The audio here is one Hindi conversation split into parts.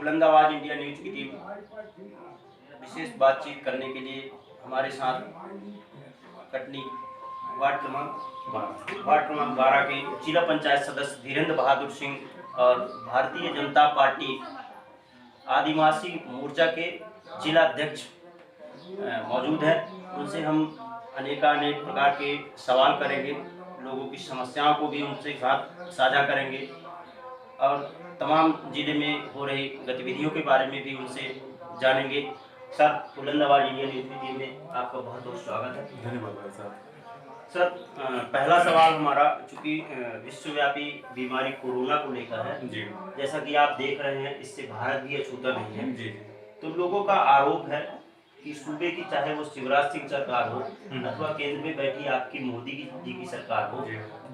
बुलंद आवाज इंडिया न्यूज की टीम विशेष बातचीत करने के लिए हमारे साथ कटनी वार्ड क्रमांक 12 के जिला पंचायत सदस्य धीरेन्द्र बहादुर सिंह और भारतीय जनता पार्टी आदिवासी मोर्चा के जिला अध्यक्ष मौजूद हैं। उनसे हम अनेकानेक प्रकार के सवाल करेंगे, लोगों की समस्याओं को भी उनसे साथ साझा करेंगे और तमाम जिले में हो रही गतिविधियों के बारे में भी उनसे जानेंगे। सर, बुलंद आवाज इंडिया न्यूज की टीम में आपका बहुत बहुत स्वागत है। धन्यवाद सर। सर, पहला सवाल हमारा, चूंकि विश्वव्यापी बीमारी कोरोना को लेकर है जी, जैसा कि आप देख रहे हैं, इससे भारत भी अछूता नहीं है जी। तो लोगों का आरोप है कि सूबे की, चाहे वो शिवराज सिंह सरकार हो अथवा केंद्र में बैठी आपकी मोदी जी की सरकार हो,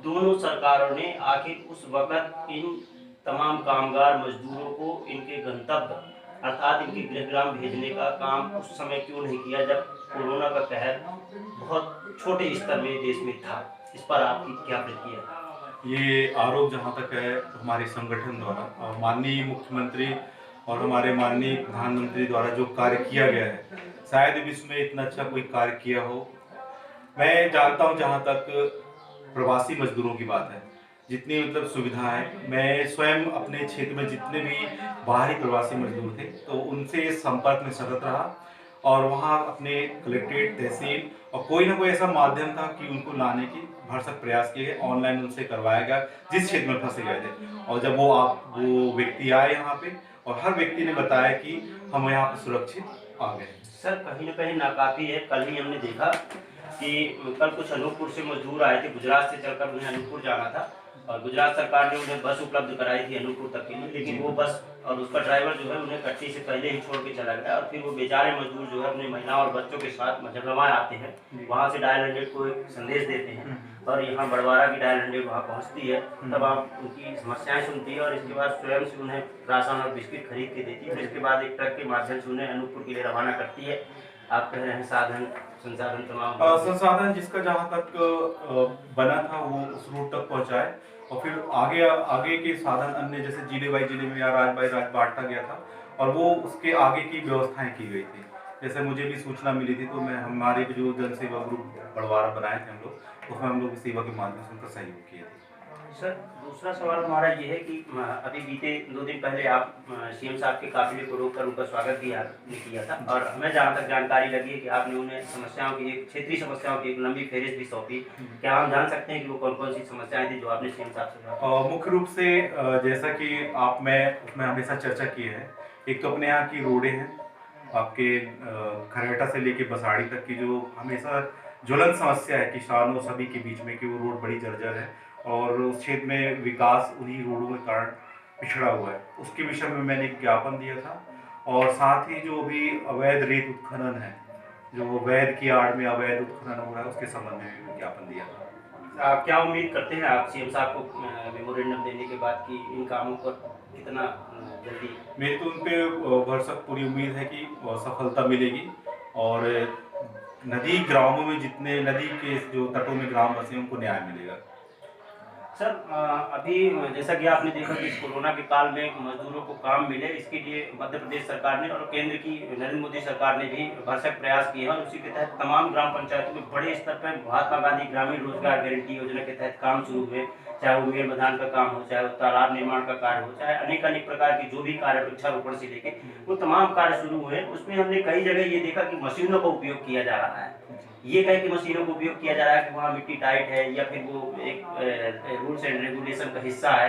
दोनों सरकारों ने आखिर उस वक्त इन तमाम कामगार मजदूरों को इनके गंतव्य अर्थात इनके गृहग्राम भेजने का काम उस समय क्यों नहीं किया जब कोरोना का कहर बहुत छोटे स्तर में देश में था। इस पर आपकी क्या प्रतिक्रिया? ये आरोप जहाँ तक है हमारे संगठन द्वारा, माननीय मुख्यमंत्री और हमारे माननीय प्रधानमंत्री द्वारा जो कार्य किया गया है, शायद विश्व में इतना अच्छा कोई कार्य किया हो। मैं जानता हूँ जहाँ तक प्रवासी मजदूरों की बात है, जितनी मतलब सुविधा है, मैं स्वयं अपने क्षेत्र में जितने भी बाहरी प्रवासी मजदूर थे तो उनसे संपर्क में सतत रहा और वहाँ अपने कलेक्ट्रेट, तहसील और कोई ना कोई ऐसा माध्यम था कि उनको लाने की भरसक प्रयास किए गए, ऑनलाइन उनसे करवाया गया जिस क्षेत्र में फंसे गए थे। और जब वो व्यक्ति आए यहाँ पे और हर व्यक्ति ने बताया कि हम यहाँ पे सुरक्षित आ गए। सर, कहीं ना कहीं नाकाफी है। कल ही हमने देखा कि कल कुछ अनूपपुर से मजदूर आए थे, गुजरात से चलकर उन्हें अनूपपुर जाना था और गुजरात सरकार ने उन्हें बस उपलब्ध कराई थी अनूपपुर तक के लिए, लेकिन वो बस और उसका ड्राइवर जो है उन्हें कटनी से पहले ही छोड़ के चला गया और फिर वो बेचारे मजदूर जो है अपनी महिलाओं और बच्चों के साथ मझरवाए आते हैं, वहाँ से डायल 100 को एक संदेश देते हैं और यहाँ बड़वाड़ा की डायल 100 वहाँ पहुँचती है। तब आप उनकी समस्याएं सुनती है और इसके बाद स्वयं से उन्हें राशन और बिस्किट खरीद के देती है, फिर इसके बाद एक ट्रक के माध्यम से उन्हें अनूपपुर के लिए रवाना करती है। आप कह रहे हैं संसाधन तमाम संसाधन जिसका जहाँ तक बना था वो उस रूट तक पहुँचाए और फिर आगे के साधन अन्य जैसे जिले बाई जिले में या राज बाई राज बांटा गया था और वो उसके आगे की व्यवस्थाएं की गई थी। जैसे मुझे भी सूचना मिली थी तो मैं हमारे जो जनसेवा ग्रुप बड़वारा बनाए थे हम लोग, उसमें हम लोग सेवा के माध्यम से उनका सहयोग किए थे। सर, दूसरा सवाल हमारा ये है कि अभी बीते 2 दिन पहले आप सीएम साहब के काफिले को रोककर उनका स्वागत भी आपने किया था और हमें जहाँ तक जानकारी लगी है कि आपने उन्हें समस्याओं की, एक क्षेत्रीय समस्याओं की एक लंबी फहरिस्त भी सौंपी। क्या हम जान सकते हैं कि वो कौन कौन सी समस्याएं थी जो आपने सीएम साहब से? मुख्य रूप से जैसा कि मैं उसमें हमेशा चर्चा की है, एक तो अपने यहाँ की रोडें हैं, आपके खरेटा से लेके बसाड़ी तक की जो हमेशा ज्वलंत समस्या है किसानों सभी के बीच में कि वो रोड बड़ी जर्जर है और उस क्षेत्र में विकास उन्हीं रोडों के कारण पिछड़ा हुआ है। उसके विषय में मैंने एक ज्ञापन दिया था और साथ ही जो भी अवैध रेत उत्खनन है, जो वैध की आड़ में अवैध उत्खनन हो रहा है, उसके संबंध में भी ज्ञापन दिया था। आप क्या उम्मीद करते हैं आप सीएम साहब को मेमोरेंडम देने के बाद कि इन कामों पर कितना जल्दी? मेरी तो उन पर भरसक पूरी उम्मीद है कि सफलता मिलेगी और नदी ग्रामों में जितने नदी के जो तटों में ग्राम बसे उनको न्याय मिलेगा। सर, अभी जैसा कि आपने देखा कि इस कोरोना के काल में मजदूरों को काम मिले, इसके लिए मध्य प्रदेश सरकार ने और केंद्र की नरेंद्र मोदी सरकार ने भी भरसक प्रयास किए हैं और उसी के तहत तमाम ग्राम पंचायतों में बड़े स्तर पर महात्मा गांधी ग्रामीण रोजगार गारंटी योजना के तहत काम शुरू हुए, चाहे वो मेल मैदान का काम हो, चाहे वो तालाब निर्माण का कार्य हो, चाहे अनेक प्रकार के जो भी कार्य वृक्षारोपण से लेके वो तमाम कार्य शुरू हुए। उसमें हमने कई जगह ये देखा कि मशीनों का उपयोग किया जा रहा है। ये कह के मशीनों का उपयोग किया जा रहा है कि वहाँ मिट्टी टाइट है या फिर वो एक रूल्स एंड रेगुलेशन का हिस्सा है।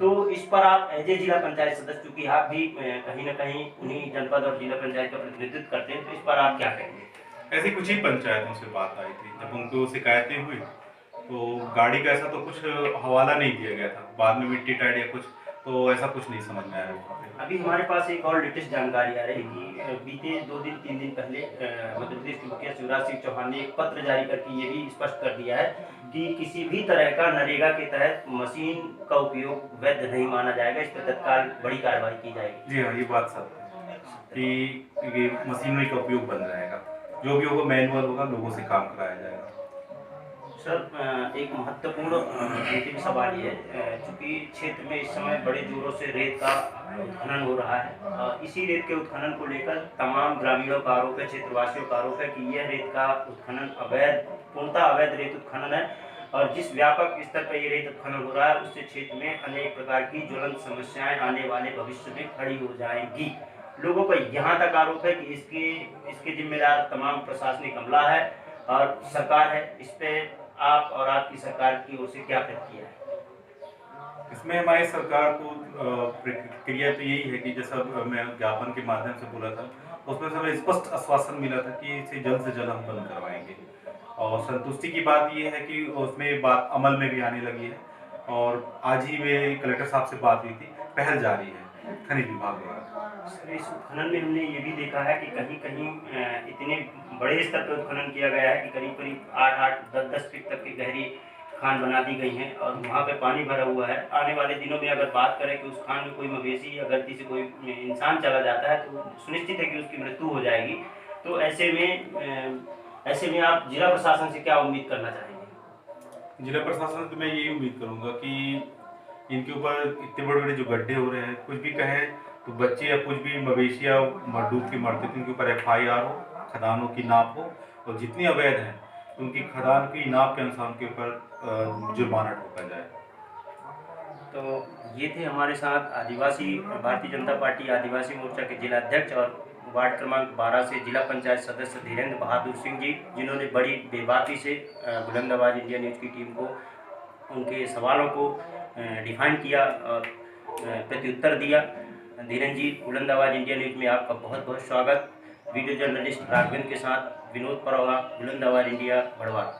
तो इस पर आप एज ए जिला पंचायत सदस्य, चूंकि आप भी कहीं ना कहीं उन्हीं जनपद और जिला पंचायत का प्रतिनिधित्व करते हैं, तो इस पर आप क्या कहेंगे? ऐसी कुछ ही पंचायतों से बात आई थी, जब उनको शिकायतें हुई तो गाड़ी का ऐसा तो कुछ हवाला नहीं दिया गया था, बाद में मिट्टी टाइट या कुछ, तो ऐसा कुछ नहीं समझ में आया। अभी हमारे पास एक और लेटेस्ट जानकारी आ रही है कि बीते 2-3 दिन पहले मध्य प्रदेश के मुखिया शिवराज सिंह चौहान ने एक पत्र जारी करके ये भी स्पष्ट कर दिया है कि किसी भी तरह का नरेगा के तहत मशीन का उपयोग वैध नहीं माना जाएगा, इस पर तत्काल बड़ी कार्रवाई की जाएगी। जी हाँ, ये बात सत्य है कि ये मशीनरी का उपयोग बंद रहेगा, जो भी होगा मैनुअल होगा, लोगों से काम कराया जाएगा। सर एक महत्वपूर्ण अंतिम सवाल ये है, चूंकि क्षेत्र में इस समय बड़े जोरों से रेत का उत्खनन हो रहा है। इसी रेत के उत्खनन को लेकर तमाम ग्रामीणों का आरोप है, क्षेत्रवासियों का आरोप है कि यह रेत का उत्खनन अवैध, पूर्णतः अवैध रेत उत्खनन है। और जिस व्यापक स्तर पर ये रेत उत्खनन हो रहा है, उससे क्षेत्र में अनेक प्रकार की ज्वलंत समस्याएं आने वाले भविष्य में खड़ी हो जाएंगी। लोगों का यहाँ तक आरोप है कि इसके जिम्मेदार तमाम प्रशासनिक अमला है और सरकार है। इस पे आप और आपकी सरकार की ओर से क्या प्रतिक्रिया है? इसमें हमारी सरकार को प्रतिक्रिया तो यही है कि जैसा मैं ज्ञापन के माध्यम से बोला था, उसमें से हमें स्पष्ट आश्वासन मिला था कि इसे जल्द से जल्द हम बंद करवाएंगे। और संतुष्टि की बात ये है कि उसमें बात अमल में भी आने लगी है। और आज ही मेरे कलेक्टर साहब से बात हुई थी, पहल जारी है खनिज विभाग द्वारा। सर, इस उत्खनन में हमने ये भी देखा है कि कहीं कहीं इतने बड़े स्तर पर उत्खनन किया गया है कि करीब करीब 8-8, 10-10 फीट तक की गहरी खान बना दी गई हैं और वहाँ पे पानी भरा हुआ है। आने वाले दिनों में अगर बात करें कि उस खान में कोई मवेशी या गलती से कोई इंसान चला जाता है तो सुनिश्चित है कि उसकी मृत्यु हो जाएगी। तो ऐसे में आप जिला प्रशासन से क्या उम्मीद करना चाहेंगे? जिला प्रशासन से मैं यही उम्मीद करूंगा कि इनके ऊपर इतने बड़े बड़े जो गड्ढे हो रहे हैं, कुछ भी कहें तो बच्चे या कुछ भी मवेशी या डूब के मरते तो उनके ऊपर FIR हो, खदानों की नाप हो, और जितनी अवैध हैं तो उनकी खदान की नाप के अनुसार उनके ऊपर जुर्माना ठोका जाए। तो ये थे हमारे साथ आदिवासी भारतीय जनता पार्टी आदिवासी मोर्चा के जिला अध्यक्ष और वार्ड क्रमांक 12 से जिला पंचायत सदस्य धीरेन्द्र बहादुर सिंह जी, जिन्होंने बड़ी बेबाकी से बुलंद आवाज़ इंडिया न्यूज़ की टीम को उनके सवालों को डिफाइन किया और प्रत्युत्तर दिया। धीरेन्द्र जी, बुलंद आवाज़ इंडिया न्यूज़ में आपका बहुत बहुत स्वागत। वीडियो जर्नलिस्ट राघवेंद्र के साथ विनोद परोहा, बुलंद आवाज़ इंडिया, बड़वाल।